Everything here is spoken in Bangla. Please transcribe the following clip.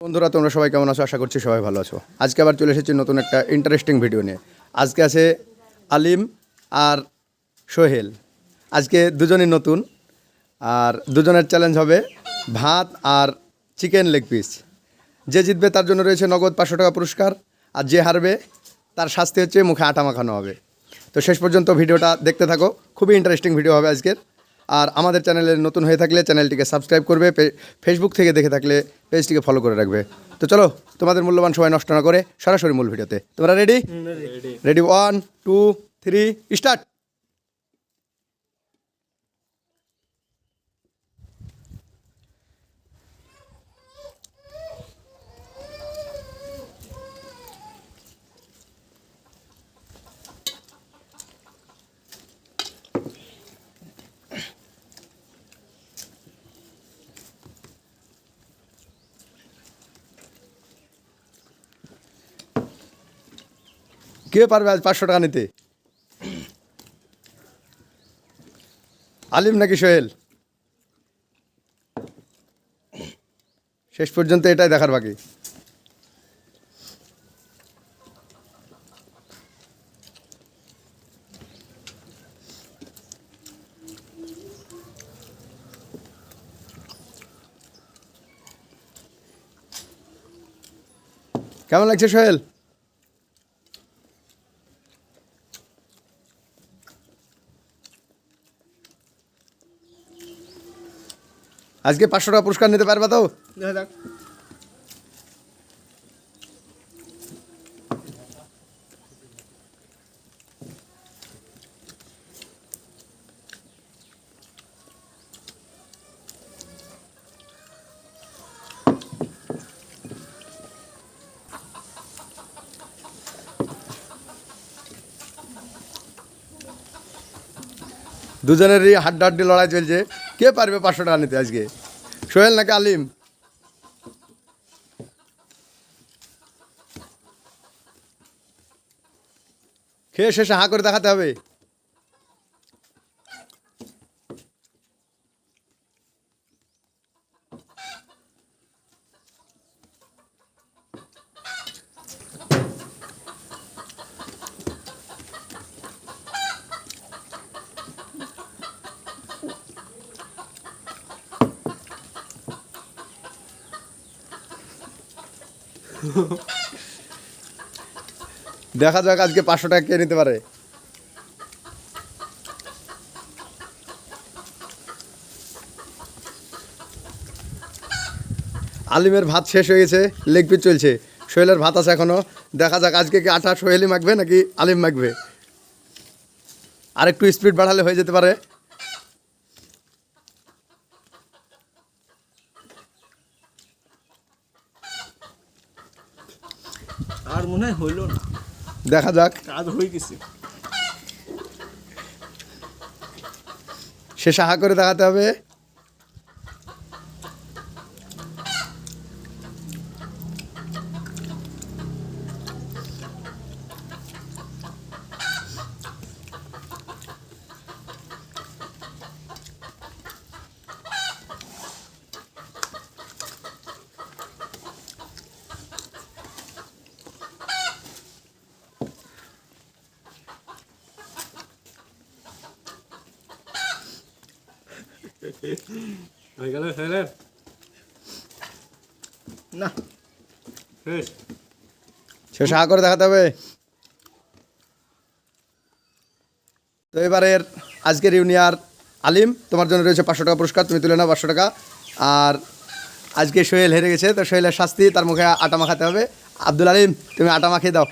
বন্ধুরা তোমরা সবাই কেমন আছো? আশা করছি সবাই ভালো আছো। আজকে আবার চলে এসেছি নতুন একটা ইন্টারেস্টিং ভিডিও নিয়ে। আজকে আছে আলিম আর সোহেল। আজকে দুজনই নতুন, আর দুজনের চ্যালেঞ্জ হবে ভাত আর চিকেন লেগ পিস। যে জিতবে তার জন্য রয়েছে নগদ 500 টাকা পুরস্কার, আর যে হারবে তার শাস্তি হচ্ছে মুখে আটা মাখানো হবে। তো শেষ পর্যন্ত ভিডিওটা দেখতে থাকো, খুবই ইন্টারেস্টিং ভিডিও হবে আজকের। আর আমাদের চ্যানেলে নতুন হয়ে থাকলে চ্যানেলটিকে সাবস্ক্রাইব করবে, ফেসবুক থেকে দেখে থাকলে পেজটিকে ফলো করে রাখবে। তো চলো, তোমাদের মূল্যবান সময় নষ্ট না করে সরাসরি মূল ভিডিওতে। তোমরা রেডি? Ready, 1 2 3 start. কে পারবে আজ 500 টাকা নিতে? আলিম নাকি সোহেল? শেষ পর্যন্ত এটাই দেখার বাকি। কেমন লাগছে সোহেল? আজকে 500 টাকা পুরস্কার নিতে পারবা তো? দেখা যাক। দুজনেরই হাড্ডাহাড্ডি লড়াই চলছে, কে পারবে 500 টাকা নিতে আজকে, সোহেল নাকি আলিম? খেয়ে শেষে হাঁ করে দেখাতে হবে। দেখা যাক আজকে 500 টাকা কে নিতে পারে। আলিমের ভাত শেষ হয়ে গেছে, লেগ পিস চলছে, সোহেলের ভাত আছে এখনো। দেখা যাক আজকে কি আটা সোহেলই মাখবে নাকি আলিম মাখবে। আর একটু স্পিড বাড়ালে হয়ে যেতে পারে। আর মনে হয় হইল না, দেখা যাক, কাজ হয়ে গেছে। শেষে হাঁ করে দেখাতে হবে। হয়ে গেল ছেলের না শেষ। শেষে হাঁ করে দেখাতে হবে। তো এবারের আজকের ইউনিয়ার আলিম, তোমার জন্য রয়েছে 500 টাকা পুরস্কার, তুমি তুলে নাও 500 টাকা। আর আজকে সোহেল হেরে গেছে, তো সোহেলের শাস্তি তার মুখে আটা মাখাতে হবে। আব্দুল আলিম, তুমি আটা মাখিয়ে দাও।